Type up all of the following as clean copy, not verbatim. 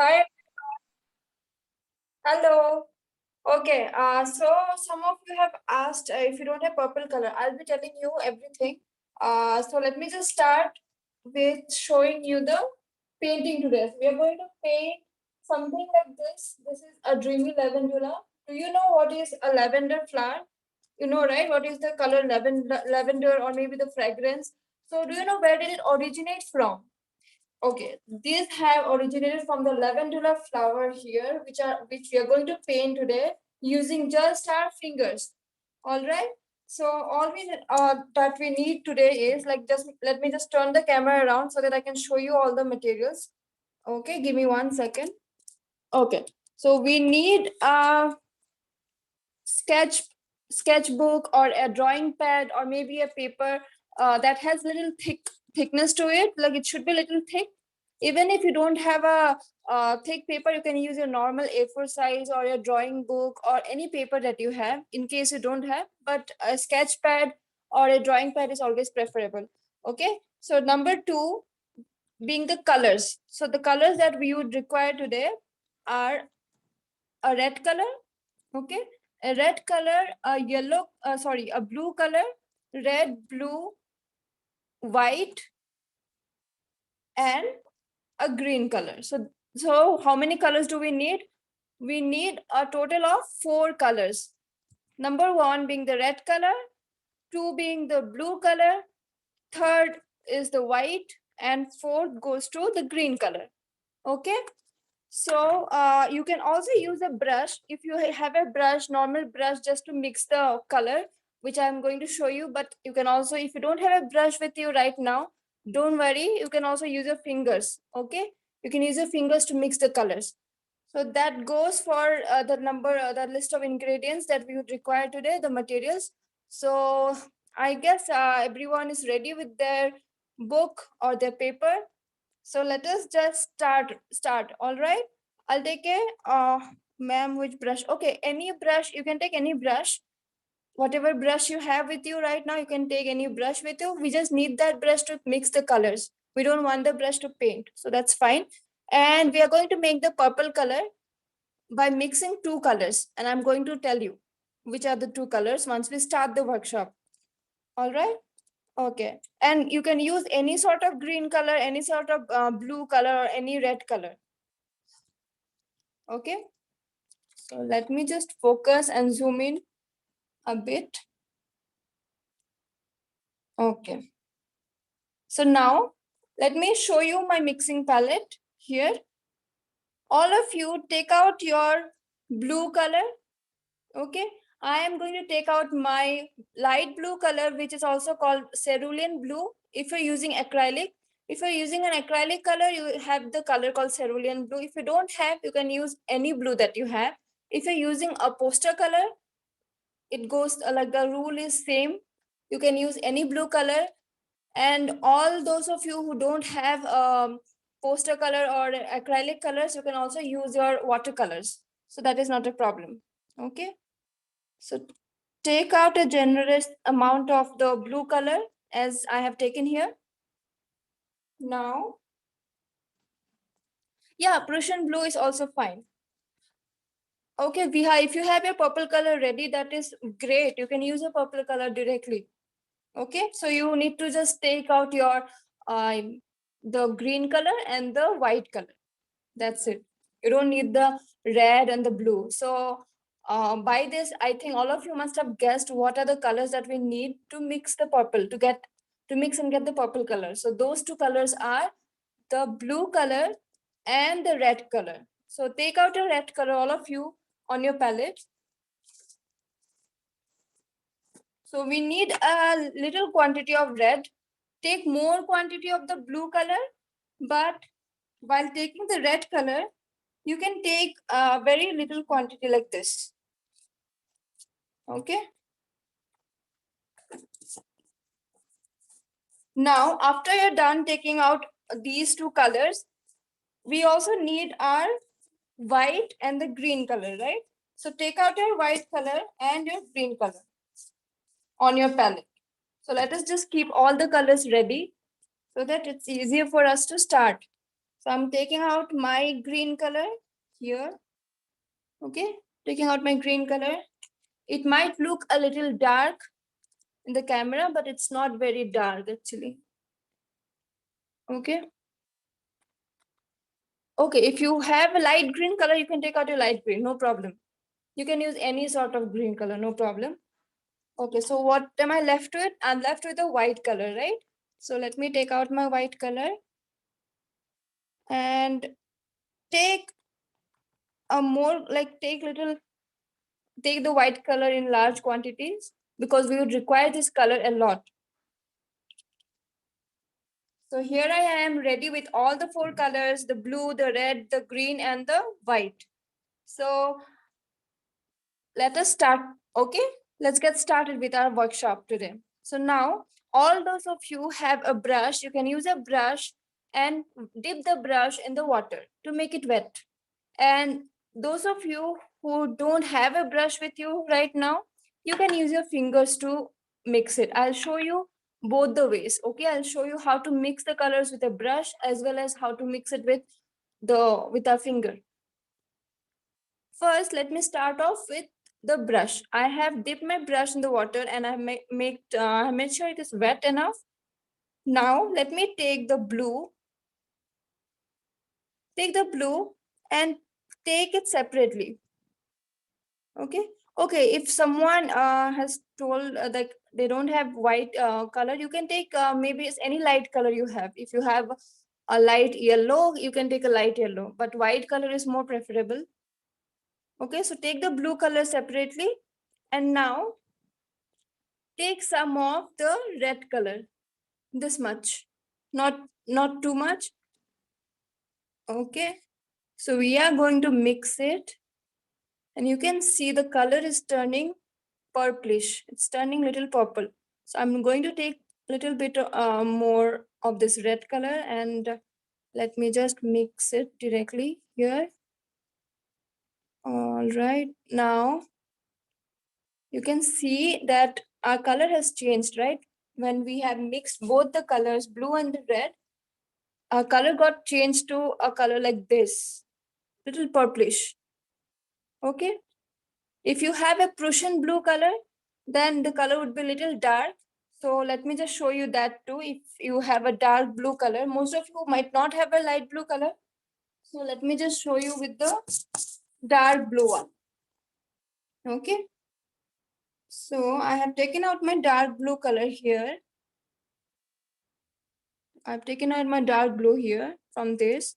Hi, hello. Okay, so some of you have asked if you don't have purple color, I'll be telling you everything. So let me just start with showing you the painting today. We are going to paint something like this. This is a dreamy lavandula. Do you know what is a lavender flower? You know, right? What is the color lavender or maybe the fragrance? So do you know where did it originate from? Okay, these have originated from the lavandula flower here, which we are going to paint today using just our fingers. All right. So all that we need today is like just let me just turn the camera around so that I can show you all the materials. Okay, give me 1 second. Okay, so we need a sketch sketchbook or a drawing pad or maybe a paper that has little thickness to it. Like it should be little thick. Even if you don't have a thick paper, you can use your normal A4 size or your drawing book or any paper that you have in case you don't have, but a sketch pad or a drawing pad is always preferable. Okay, so number two being the colors. So the colors that we would require today are a red color. Okay, a red color, a yellow, sorry, a blue color, red, blue, white, and a green color. So how many colors do we need? We need a total of 4 colors. Number one being the red color, two being the blue color, third is the white, and fourth goes to the green color. Okay, so you can also use a brush if you have a brush, normal brush, just to mix the color, which I'm going to show you. But you can also, if you don't have a brush with you right now, don't worry, you can also use your fingers. Okay, you can use your fingers to mix the colors. So that goes for the list of ingredients that we would require today, the materials. So I guess everyone is ready with their book or their paper. So let us just start. All right, I'll take a ma'am, which brush? Okay, any brush, you can take any brush. Whatever brush you have with you right now, you can take any brush with you. We just need that brush to mix the colors. We don't want the brush to paint, so that's fine. And we are going to make the purple color by mixing 2 colors, and I'm going to tell you which are the 2 colors once we start the workshop. All right. Okay, and you can use any sort of green color, any sort of blue color, or any red color. Okay, so let me just focus and zoom in a bit. Okay, so now let me show you my mixing palette here. All of you take out your blue color. Okay, I am going to take out my light blue color, which is also called cerulean blue. If you're using acrylic, if you're using an acrylic color, you have the color called cerulean blue. If you don't have, you can use any blue that you have. If you're using a poster color, it goes like the rule is same. You can use any blue color. And all those of you who don't have poster color or acrylic colors, you can also use your watercolors. So that is not a problem. Okay. So take out a generous amount of the blue color as I have taken here. Now, yeah, Prussian blue is also fine. Okay, Viha, if you have your purple color ready, that is great. You can use a purple color directly. Okay, so you need to just take out your the green color and the white color. That's it. You don't need the red and the blue. So by this, I think all of you must have guessed what are the colors that we need to mix the purple, to mix and get the purple color. So those 2 colors are the blue color and the red color. So take out your red color, all of you, on your palette. So we need a little quantity of red. Take more quantity of the blue color, but while taking the red color, you can take a very little quantity like this. Okay. Now, after you're done taking out these 2 colors, we also need our white and the green color, right? So take out your white color and your green color on your palette. So let us just keep all the colors ready so that it's easier for us to start. So I'm taking out my green color here. Okay, taking out my green color. It might look a little dark in the camera, but it's not very dark actually. Okay. Okay, if you have a light green color, you can take out your light green, no problem. You can use any sort of green color, no problem. Okay, so what am I left with? I'm left with a white color, right? So let me take out my white color and take a more like take the white color in large quantities because we would require this color a lot. So here I am ready with all the 4 colors, the blue, the red, the green, and the white. So let us start, okay? Let's get started with our workshop today. So now, all those of you have a brush, you can use a brush and dip the brush in the water to make it wet. And those of you who don't have a brush with you right now, you can use your fingers to mix it. I'll show you both the ways, okay? I'll show you how to mix the colors with a brush as well as how to mix it with our finger. First, let me start off with the brush. I have dipped my brush in the water and I made sure it is wet enough. Now, let me take the blue. Take the blue and take it separately. Okay. Okay. If someone has told that they don't have white color, you can take maybe it's any light color you have. If you have a light yellow, you can take a light yellow, but white color is more preferable. Okay. So take the blue color separately and now take some of the red color, this much, not too much. Okay, so we are going to mix it and you can see the color is turning purplish. It's turning little purple. So I'm going to take a little bit more of this red color and let me just mix it directly here. All right, now you can see that our color has changed, right? When we have mixed both the colors, blue and red, our color got changed to a color like this, little purplish. Okay. If you have a Prussian blue color, then the color would be little dark. So let me just show you that too. If you have a dark blue color, most of you might not have a light blue color. So let me just show you with the dark blue one. Okay. So I have taken out my dark blue color here. I've taken out my dark blue here from this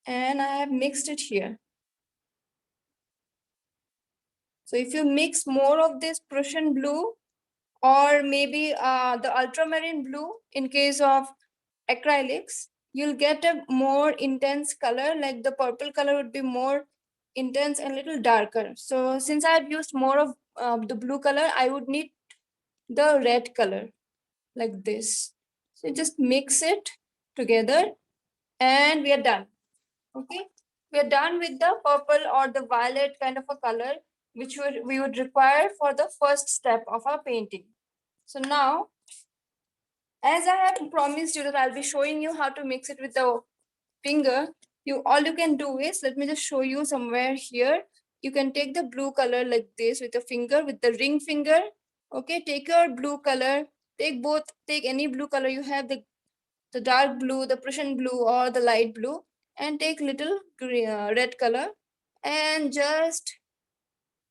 and I have mixed it here. So if you mix more of this Prussian blue or maybe the ultramarine blue in case of acrylics, you'll get a more intense color, like the purple color would be more intense and little darker. So since I've used more of the blue color, I would need the red color like this. So just mix it together and we are done. Okay, we are done with the purple or the violet kind of a color which we would require for the first step of our painting. So now, as I have promised you that I'll be showing you how to mix it with the finger, all you can do is, let me just show you somewhere here. You can take the blue color like this with a finger, with the ring finger. Okay, take your blue color, take any blue color you have, the dark blue, the Prussian blue or the light blue, and take little green, red color and just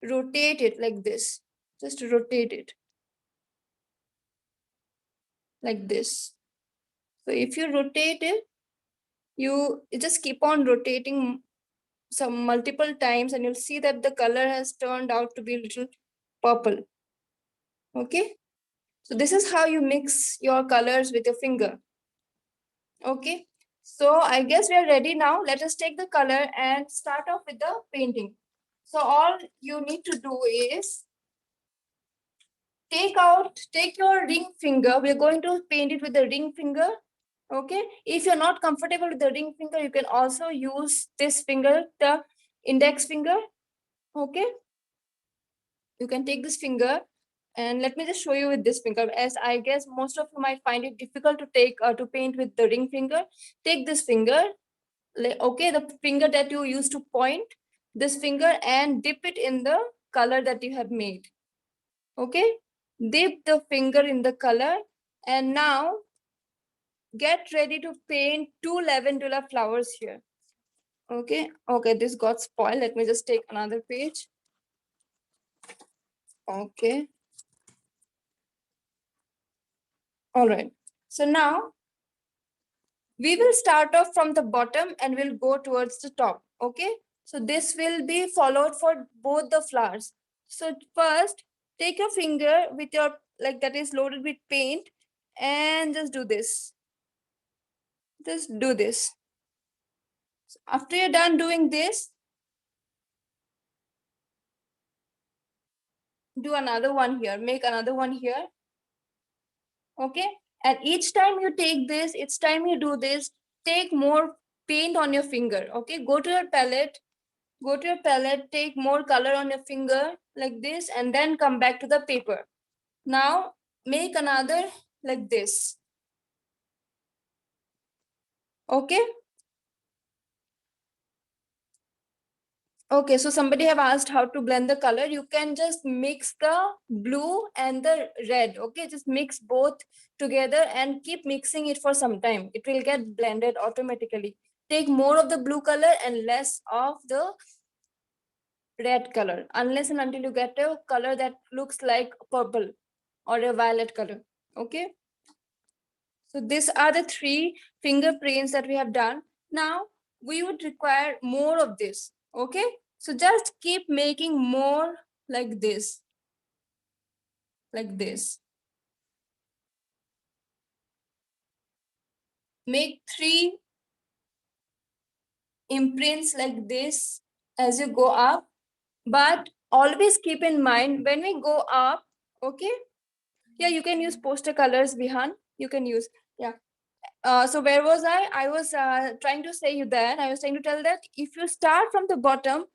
rotate it like this. Just rotate it like this. So if you rotate it, you just keep on rotating some multiple times and you'll see that the color has turned out to be a little purple. Okay, so this is how you mix your colors with your finger. Okay, so I guess we are ready now. Let us take the color and start off with the painting. So all you need to do is take your ring finger. We're going to paint it with the ring finger. Okay, if you're not comfortable with the ring finger, you can also use this finger, the index finger. Okay, you can take this finger and let me just show you with this finger, as I guess most of you might find it difficult to take to paint with the ring finger. Take this finger Okay, the finger that you use to point, this finger, and dip it in the color that you have made. Okay, dip the finger in the color, and now get ready to paint 2 lavender flowers here. Okay, this got spoiled. Let me just take another page. Okay. All right. So now we will start off from the bottom and we'll go towards the top. Okay. So this will be followed for both the flowers. So first, take your finger with your, like that is loaded with paint, and just do this. Just do this. So after you're done doing this, do another one here. Make another one here. Okay. And each time you take this, each time you do this, take more paint on your finger. Okay. Go to your palette, take more color on your finger like this, and then come back to the paper. Now make another like this. Okay. Okay, so somebody have asked how to blend the color. You can just mix the blue and the red. Okay, just mix both together and keep mixing it for some time. It will get blended automatically. Take more of the blue color and less of the red color, unless and until you get a color that looks like purple or a violet color. Okay, so these are the 3 fingerprints that we have done. Now we would require more of this. Okay, so just keep making more like this, like this. Make 3 imprints like this as you go up, but always keep in mind when we go up. Okay, yeah, you can use poster colors behind. You can use, yeah. So where was I? I was trying to say you that. I was trying to tell that if you start from the bottom,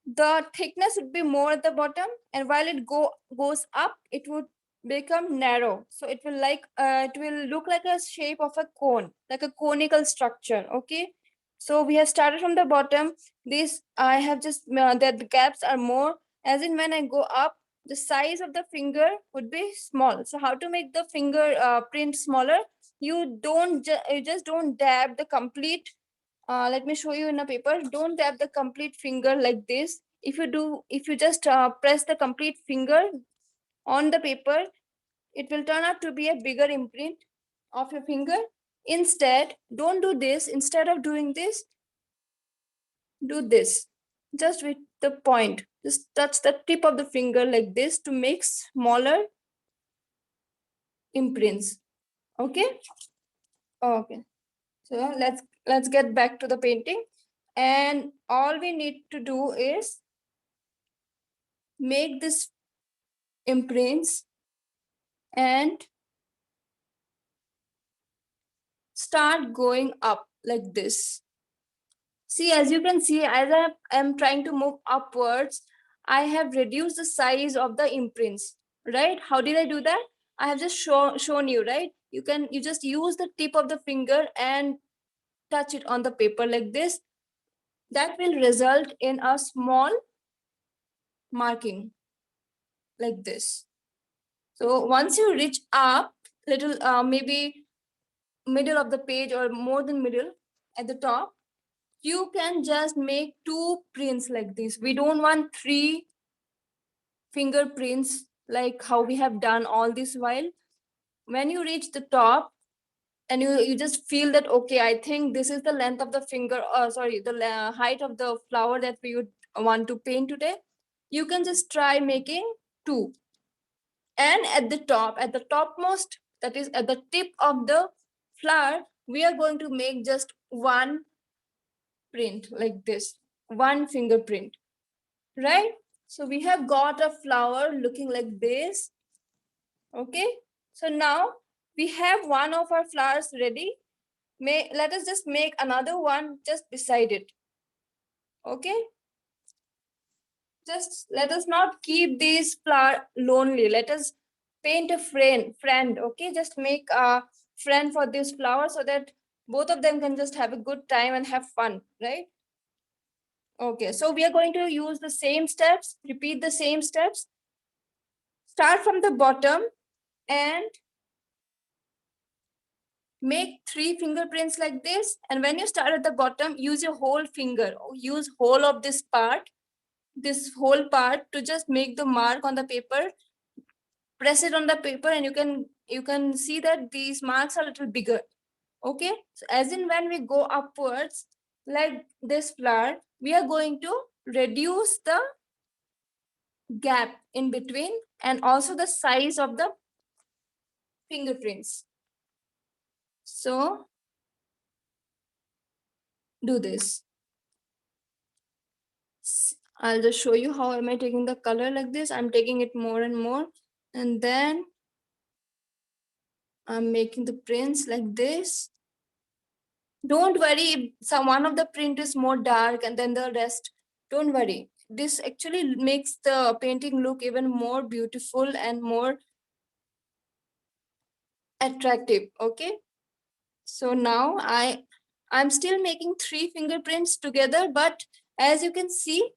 the thickness would be more at the bottom, and while it goes up, it would become narrow. So it will it will look like a shape of a cone, like a conical structure. Okay. So we have started from the bottom. This I have just that the gaps are more. As in when I go up, the size of the finger would be small. So how to make the finger print smaller? You just don't dab the complete, let me show you in a paper. Don't dab the complete finger like this. If you just press the complete finger on the paper, it will turn out to be a bigger imprint of your finger. Instead, don't do this. Instead of doing this, do this. Just with the point. Just touch the tip of the finger like this to make smaller imprints. Okay? Okay. So let's get back to the painting. And all we need to do is make this imprints and start going up like this. See, as you can see, as I am trying to move upwards, I have reduced the size of the imprints, right? How did I do that? I have just shown you, right? You just use the tip of the finger and touch it on the paper like this. That will result in a small marking like this. So once you reach up little, maybe middle of the page or more than middle at the top, you can just make 2 prints like this. We don't want 3 fingerprints like how we have done all this while. When you reach the top and you just feel that, okay, I think this is the length of the finger, sorry, the height of the flower that we would want to paint today, you can just try making 2. And at the top, at the topmost, that is at the tip of the flower, we are going to make just 1 print like this, 1 fingerprint, right? So we have got a flower looking like this. Okay, so now we have one of our flowers ready. Let us just make another one just beside it. Okay, just let us not keep these flower lonely. Let us paint a friend. Okay, just make a friend for this flower so that Both of them can just have a good time and have fun, right? Okay, so we are going to use the same steps, repeat the same steps. Start from the bottom and make 3 fingerprints like this. And when you start at the bottom, use your whole finger, use whole of this whole part to just make the mark on the paper. Press it on the paper and you can see that these marks are a little bigger. Okay, so as in when we go upwards like this flower, we are going to reduce the gap in between and also the size of the fingerprints. So do this. I'll just show you how am I taking the color like this. I'm taking it more and more, and then I'm making the prints like this. Don't worry if some one of the print is more dark and then the rest. Don't worry. This actually makes the painting look even more beautiful and more attractive. Okay. So now I'm still making 3 fingerprints together, but as you can see,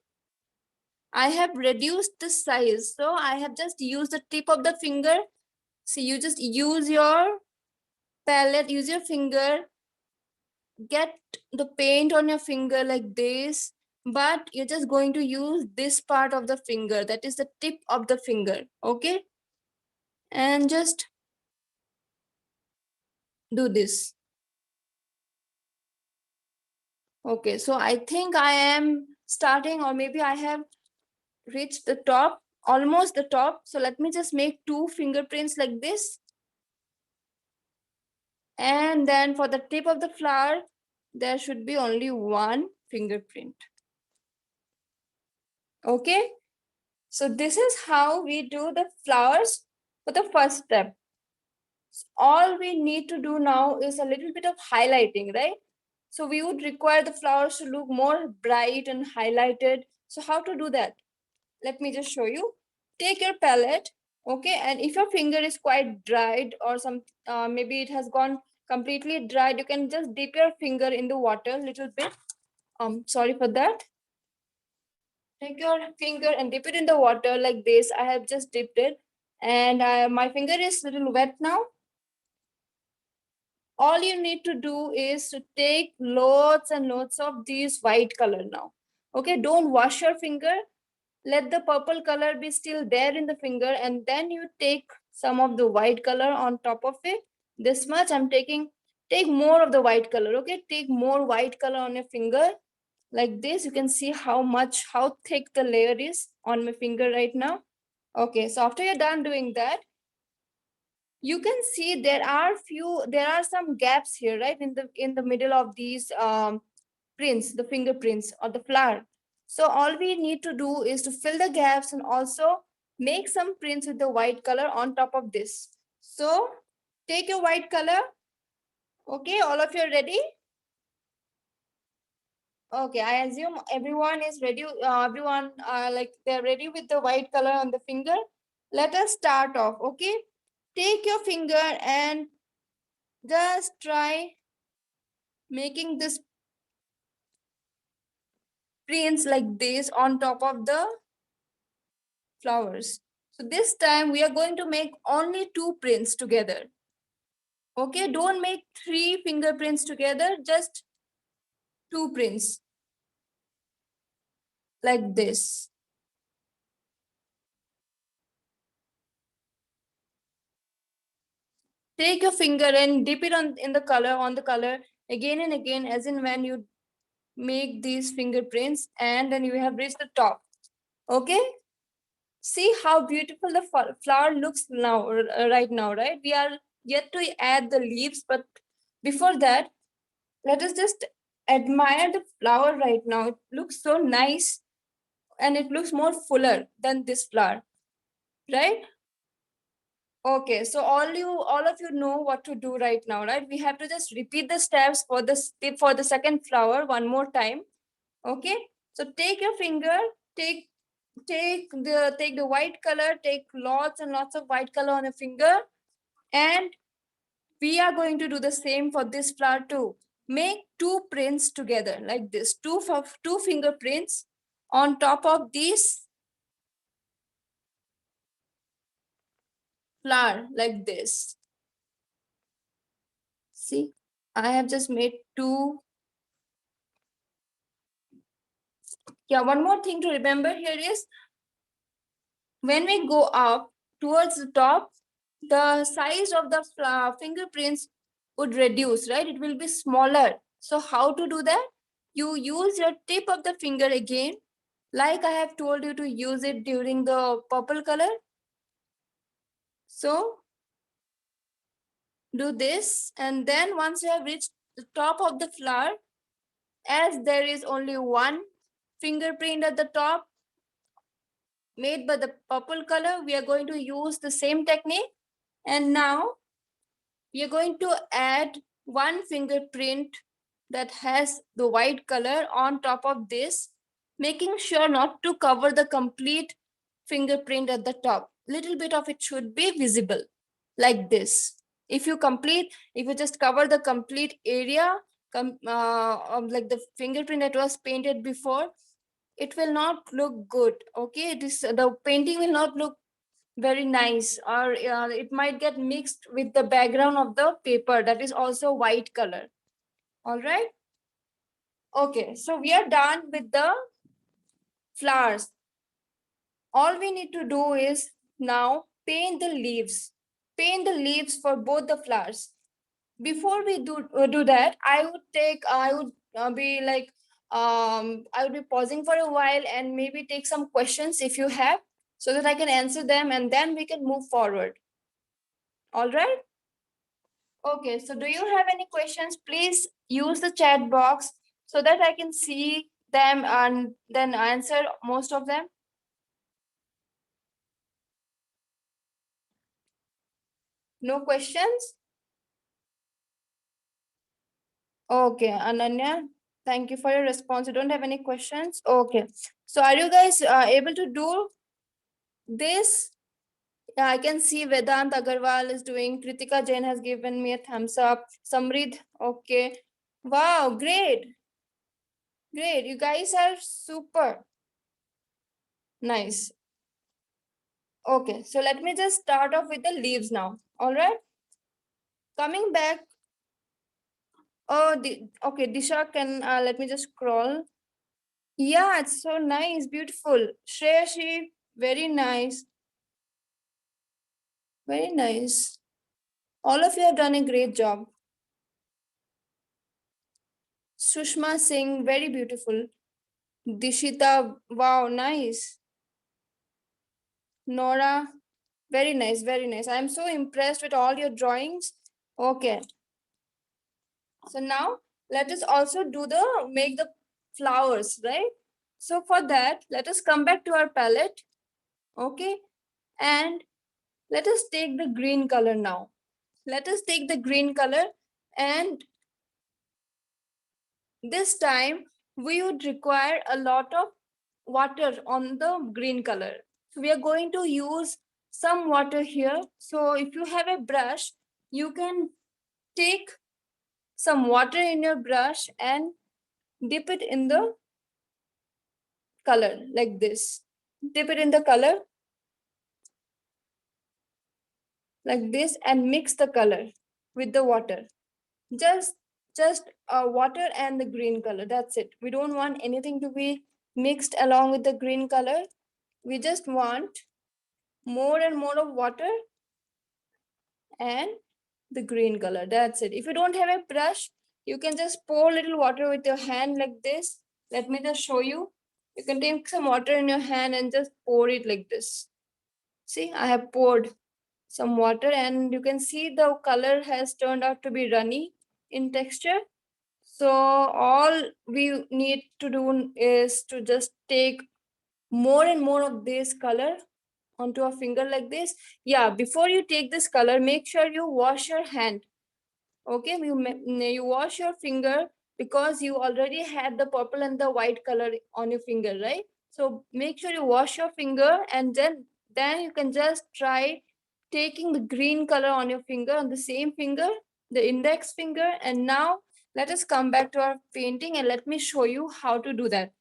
I have reduced the size. So I have just used the tip of the finger. So you just use your palette, use your finger, get the paint on your finger like this, but you're just going to use this part of the finger, that is the tip of the finger. Okay. And just do this. Okay. So I think I am starting, or maybe I have reach the top, almost the top. So let me just make 2 fingerprints like this. And then for the tip of the flower, there should be only 1 fingerprint. Okay. So this is how we do the flowers for the first step. All we need to do now is a little bit of highlighting, right? So we would require the flowers to look more bright and highlighted. So how to do that? Let me just show you. Take your palette, okay, and if your finger is quite dried or some maybe it has gone completely dried, you can just dip your finger in the water a little bit. Sorry for that. Take your finger and dip it in the water like this. I have just dipped it, and my finger is a little wet now. All you need to do is to take lots and lots of these white color now. Okay, don't wash your finger. Let the purple color be still there in the finger, and then you take some of the white color on top of it. This much I'm taking. Take more of the white color. Okay, take more white color on your finger like this. You can see how thick the layer is on my finger right now. Okay, so after you're done doing that, you can see there are some gaps here, right, in the middle of these prints, the fingerprints or the flower. So all we need to do is to fill the gaps and also make some prints with the white color on top of this. So take your white color. Okay, all of you are ready? Okay, I assume everyone is ready. Everyone like they're ready with the white color on the finger. Let us start off. Okay, take your finger and just try making this prints like this on top of the flowers. So this time we are going to make only 2 prints together. Okay, don't make 3 fingerprints together, just 2 prints like this. Take your finger and dip it in the color again and again, as in when you make these fingerprints, and then you have reached the top. Okay, see how beautiful the flower looks now, right now, right? We are yet to add the leaves, but before that, let us just admire the flower right now. It looks so nice and it looks more fuller than this flower, right? Okay, so all of you know what to do right now, right? We have to just repeat the steps for the second flower one more time. Okay, so take your finger, take take the white color, take lots and lots of white color on your finger, and we are going to do the same for this flower too. Make two prints together like this, two fingerprints on top of this flower like this. See, I have just made two. Yeah, one more thing to remember here is when we go up towards the top, the size of the fingerprints would reduce, right? It will be smaller. So how to do that? You use your tip of the finger again, like I have told you to use it during the purple color. So do this, and then once you have reached the top of the flower, as there is only one fingerprint at the top made by the purple color, we are going to use the same technique. And now we are going to add one fingerprint that has the white color on top of this, making sure not to cover the complete fingerprint at the top. Little bit of it should be visible like this. If you just cover the complete area, like the fingerprint that was painted before, it will not look good. Okay, the painting will not look very nice, or it might get mixed with the background of the paper that is also white color. All right. Okay, so we are done with the flowers. All we need to do is now paint the leaves. Paint the leaves for both the flowers. Before we do that, I would be like I would be pausing for a while and maybe take some questions if you have, so that I can answer them and then we can move forward. All right. Okay, so do you have any questions? Please use the chat box so that I can see them and then answer most of them. No questions? Okay, Ananya, thank you for your response. You don't have any questions? Okay, so are you guys able to do this? Yeah, I can see Vedant Agarwal is doing. Kritika Jain has given me a thumbs up. Samrid, okay. Wow, great. Great, you guys are super. Nice. Okay, so let me just start off with the leaves now. All right. Coming back. Oh, okay, Disha, can let me just scroll. Yeah, it's so nice, beautiful. Shreyashi, very nice. Very nice. All of you have done a great job. Sushma Singh, very beautiful. Dishita, wow, nice. Nora, very nice, very nice. I'm so impressed with all your drawings. Okay. So now let us also make the flowers, right? So for that, let us come back to our palette. Okay. And let us take the green color now. Let us take the green color, and this time we would require a lot of water on the green color. So we are going to use some water here. So if you have a brush, you can take some water in your brush and dip it in the color like this. Dip it in the color like this and mix the color with the water. Just water and the green color. That's it. We don't want anything to be mixed along with the green color. We just want more and more of water and the green color. That's it. If you don't have a brush, you can just pour little water with your hand like this. Let me just show you. You can take some water in your hand and just pour it like this. See, I have poured some water and you can see the color has turned out to be runny in texture. So all we need to do is to just take more and more of this color onto a finger like this. Yeah, before you take this color, make sure you wash your hand. Okay, you wash your finger because you already had the purple and the white color on your finger, right? So make sure you wash your finger, and then you can just try taking the green color on your finger, on the same finger, the index finger. And now let us come back to our painting and let me show you how to do that.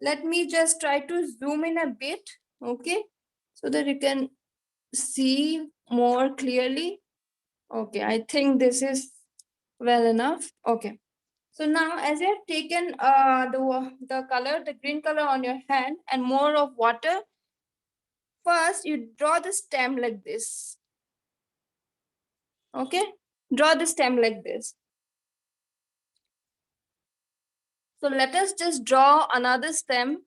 Let me just try to zoom in a bit, okay, so that you can see more clearly. Okay, I think this is well enough. Okay. So now as you have taken the color, the green color on your hand and more of water, first you draw the stem like this. Okay, draw the stem like this. So let us just draw another stem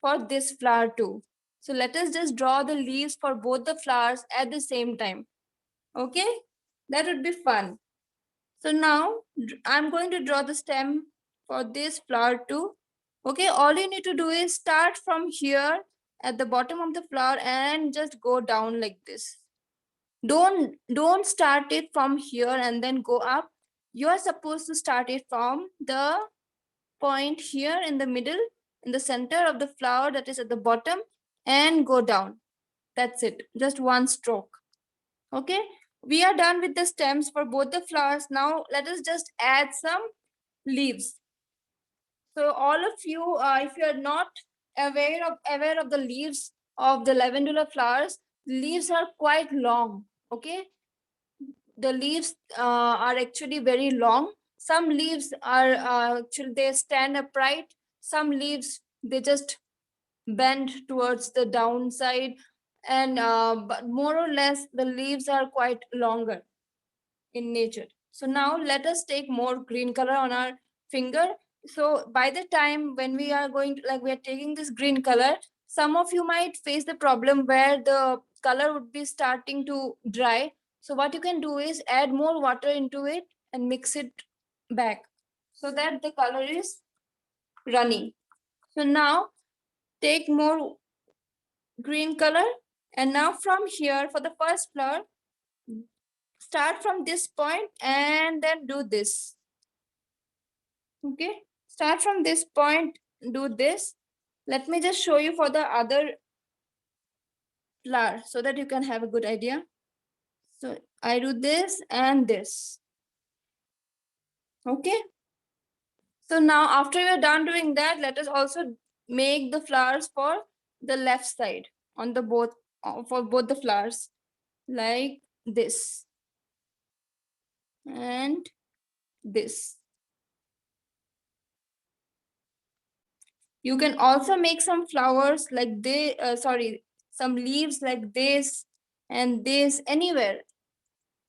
for this flower too. So let us just draw the leaves for both the flowers at the same time. Okay, that would be fun. So now I'm going to draw the stem for this flower too. Okay, all you need to do is start from here at the bottom of the flower and just go down like this. Don't start it from here and then go up. You are supposed to start it from the point here in the middle, in the center of the flower that is at the bottom, and go down. That's it, just one stroke. Okay, we are done with the stems for both the flowers. Now let us just add some leaves. So all of you, if you are not aware of the leaves of the lavender flowers, leaves are quite long. Okay, the leaves are actually very long. Some leaves are actually they stand upright. Some leaves they just bend towards the downside, and but more or less the leaves are quite longer in nature. So now let us take more green color on our finger. So by the time when we are going to, like we are taking this green color, some of you might face the problem where the color would be starting to dry. So what you can do is add more water into it and mix it back so that the color is runny. So now take more green color, and now from here for the first flower, start from this point and then do this. Okay, start from this point, do this. Let me just show you for the other flower so that you can have a good idea. So I do this and this. Okay, so now after you're done doing that, let us also make the flowers for the left side on the both for both the flowers like this and this. You can also make some flowers like they some leaves like this and this anywhere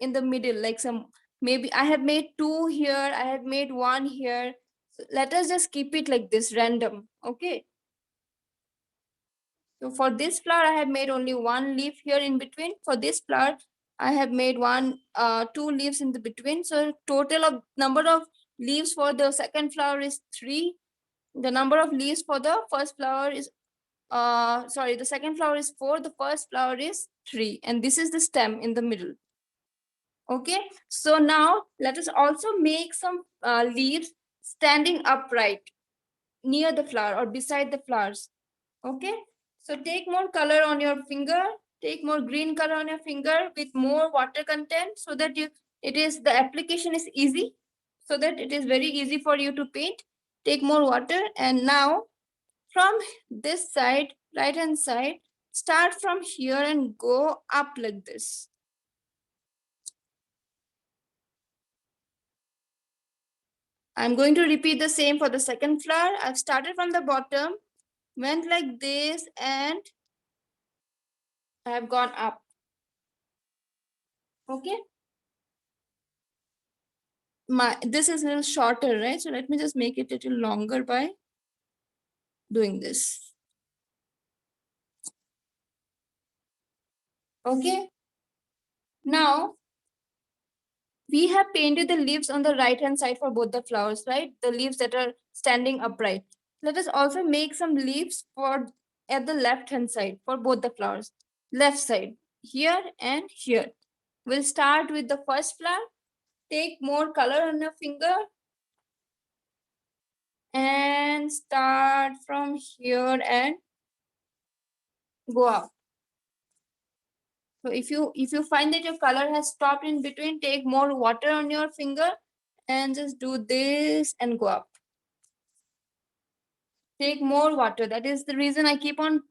in the middle, like some, maybe I have made two here, I have made one here. So let us just keep it like this random. Okay, so for this flower I have made only one leaf here in between. For this flower I have made two leaves in the between. So total of number of leaves for the second flower is 3. The number of leaves for the first flower is the second flower is 4, the first flower is 3, and this is the stem in the middle. Okay, so now let us also make some leaves standing upright near the flower or beside the flowers. Okay, so take more color on your finger, take more green color on your finger with more water content, so that the application is easy, so that it is very easy for you to paint. Take more water, and now from this side, right hand side, start from here and go up like this. I'm going to repeat the same for the second flower. I've started from the bottom, went like this, and I have gone up. Okay. This is a little shorter, right? So let me just make it a little longer by doing this. Okay. Now we have painted the leaves on the right hand side for both the flowers, right? The leaves that are standing upright. Let us also make some leaves for at the left hand side for both the flowers. Left side, here and here. We'll start with the first flower. Take more color on your finger and start from here and go up. So if you find that your color has stopped in between, take more water on your finger and just do this and go up. Take more water. That is the reason I keep on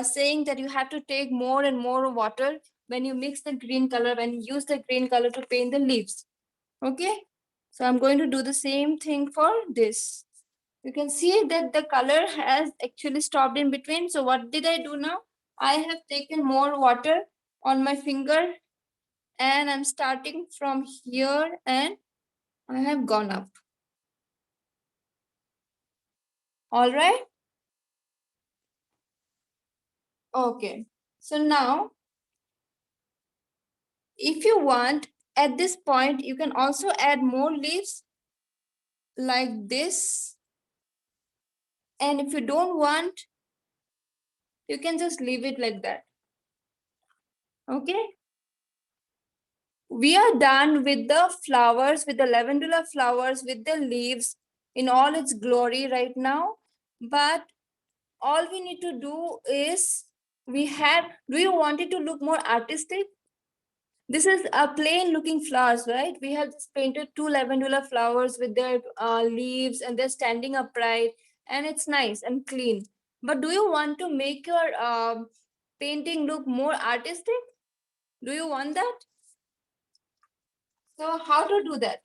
saying that you have to take more and more water when you mix the green color, when you use the green color to paint the leaves. Okay, so I'm going to do the same thing for this. You can see that the color has actually stopped in between. So what did I do now? I have taken more water on my finger and I'm starting from here and I have gone up. All right. Okay. So now, if you want, at this point, you can also add more leaves like this. And if you don't want, you can just leave it like that. Okay. We are done with the flowers, with the lavender flowers, with the leaves in all its glory right now. But all we need to do is, do you want it to look more artistic? This is a plain looking flowers, right? We have just painted two lavender flowers with their leaves and they're standing upright and it's nice and clean. But do you want to make your painting look more artistic? Do you want that? So how to do that?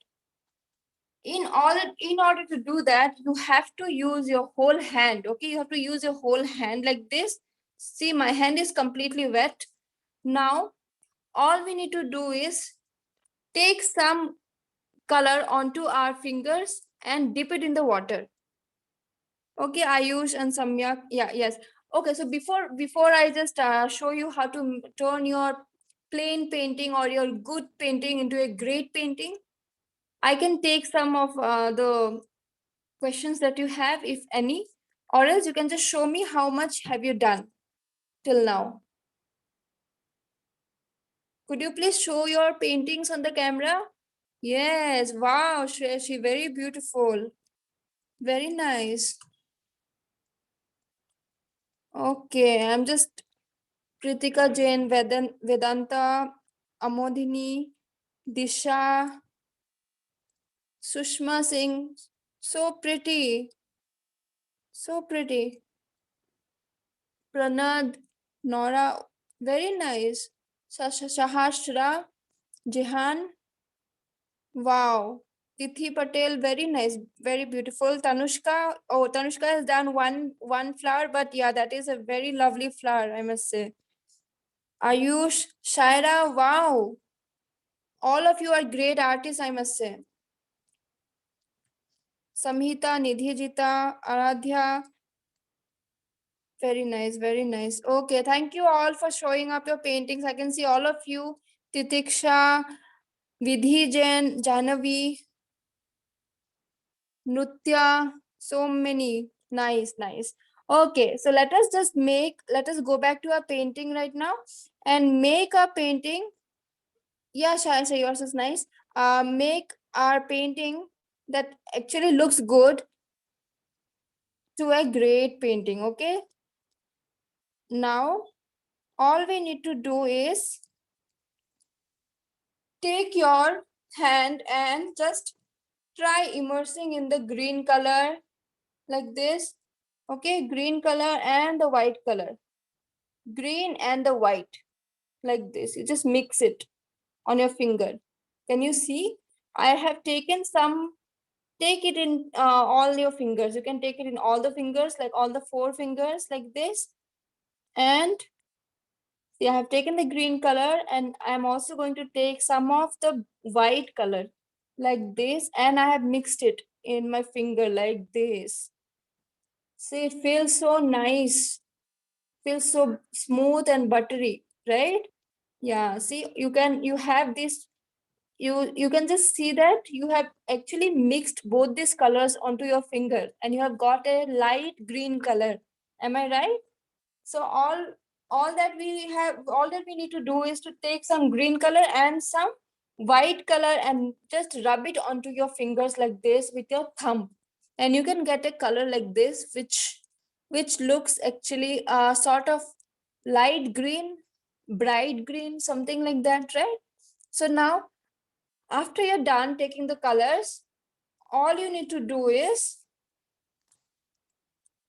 In order to do that, you have to use your whole hand. Okay, you have to use your whole hand like this. See, my hand is completely wet. Now, all we need to do is take some color onto our fingers and dip it in the water. Okay, Ayush and Samyak. Yeah, yes. Okay, so before I just show you how to turn your plain painting or your good painting into a great painting, I can take some of the questions that you have, if any, or else you can just show me how much have you done till now. Could you please show your paintings on the camera? Yes, wow, Shreyashi, very beautiful. Very nice. Okay, I'm just Kritika Jain, Vedanta, Amodhini, Disha, Sushma Singh. So pretty. So pretty. Pranad, Nora, very nice. Sahasra, Jehan, wow. Tithi Patel, very nice, very beautiful. Tanushka, oh, Tanushka has done one flower, but yeah, that is a very lovely flower, I must say. Ayush, Shaira, wow. All of you are great artists, I must say. Samhita, Nidhijita, Aradhya, very nice, very nice. Okay, thank you all for showing up your paintings. I can see all of you. Titiksha, Vidhi Jain, Jahnavi, Nutya, so many. Nice, nice. Okay, so let us go back to our painting right now and make a painting. Yeah, Shaisha, yours is nice. Make our painting that actually looks good to a great painting, okay? Now, all we need to do is take your hand and just try immersing in the green color like this. Okay, green color and the white color. Green and the white like this. You just mix it on your finger. Can you see? I have taken some, take it in all your fingers. You can take it in all the fingers, like all the 4 fingers like this. And see, I have taken the green color and I'm also going to take some of the white color like this and I have mixed it in my finger like this. See, it feels so nice, feels so smooth and buttery, right? Yeah, see, you have this, you can just see that you have actually mixed both these colors onto your finger and you have got a light green color. Am I right? So all that we need to do is to take some green color and some white color and just rub it onto your fingers like this with your thumb, and you can get a color like this, which looks actually sort of light green, bright green, something like that, right? So now, after you're done taking the colors, all you need to do is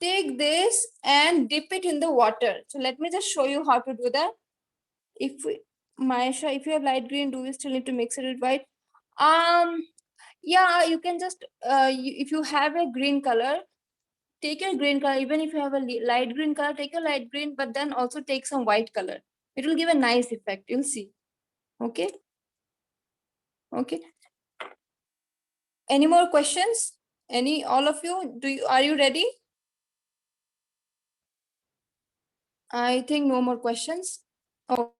take this and dip it in the water. So let me just show you how to do that. If we, Maisha, if you have light green, do we still need to mix it with white? Yeah, you can just, if you have a green color, take your green color. Even if you have a light green color, take a light green, but then also take some white color. It will give a nice effect. You'll see. Okay. Okay. Any more questions? Any, all of you? Are you ready? I think no more questions. Oh,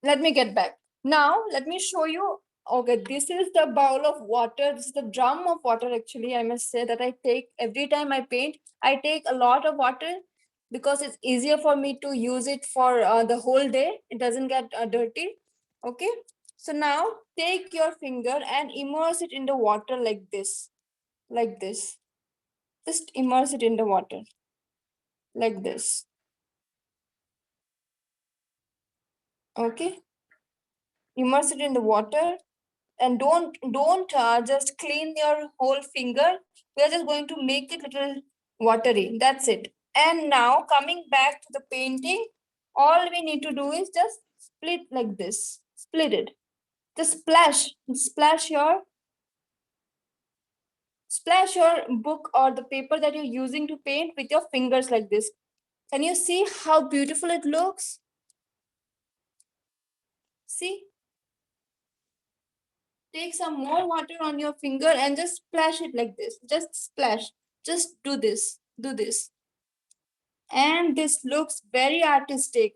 let me get back. Now, let me show you. Okay, this is the bowl of water. This is the drum of water, actually. I must say that I take every time I paint, I take a lot of water because it's easier for me to use it for the whole day. It doesn't get dirty. Okay. So now take your finger and immerse it in the water like this. Like this. Just immerse it in the water. Like this. Okay. Immerse it in the water and don't just clean your whole finger. We are just going to make it little watery. That's it. And now coming back to the painting, all we need to do is just split like this. Split it. Just splash your book or the paper that you're using to paint with your fingers like this. Can you see how beautiful it looks? See? Take some more water on your finger and just splash it like this. Just splash. Just do this. Do this. And this looks very artistic.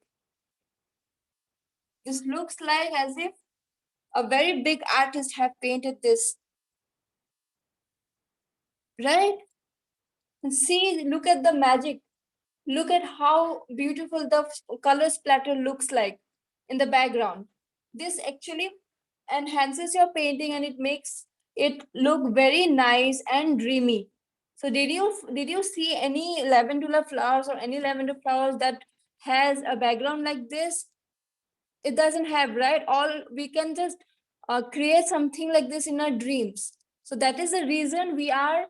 This looks like as if a very big artist have painted this. Right? And see, look at the magic. Look at how beautiful the color splatter looks like in the background. This actually enhances your painting and it makes it look very nice and dreamy. So did you see any lavender flowers or any lavender flowers that has a background like this? It doesn't have, right? All we can just create something like this in our dreams. So that is the reason we are,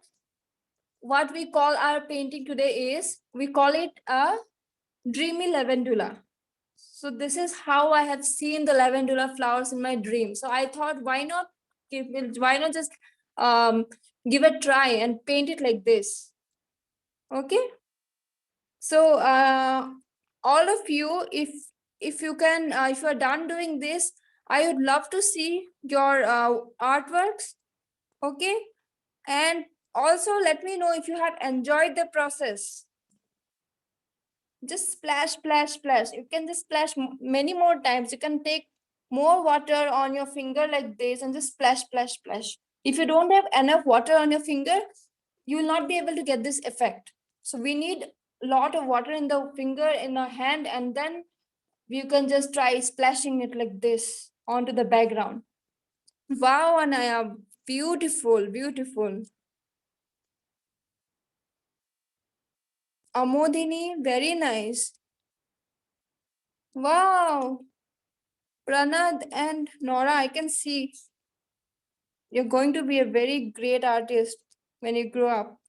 what we call our painting today is, we call it a dreamy lavandula. So this is how I have seen the lavandula flowers in my dream. So I thought, why not just give a try and paint it like this? Okay. So all of you, if you can, if you are done doing this, I would love to see your artworks. Okay. And also let me know if you have enjoyed the process. Just splash, splash, splash. You can just splash many more times. You can take more water on your finger like this and just splash, splash, splash. If you don't have enough water on your finger, you will not be able to get this effect. So we need a lot of water in the finger, in our hand, and then you can just try splashing it like this onto the background. Wow, Anaya, beautiful, beautiful. Amodini, very nice. Wow. Pranad and Nora, I can see you're going to be a very great artist when you grow up.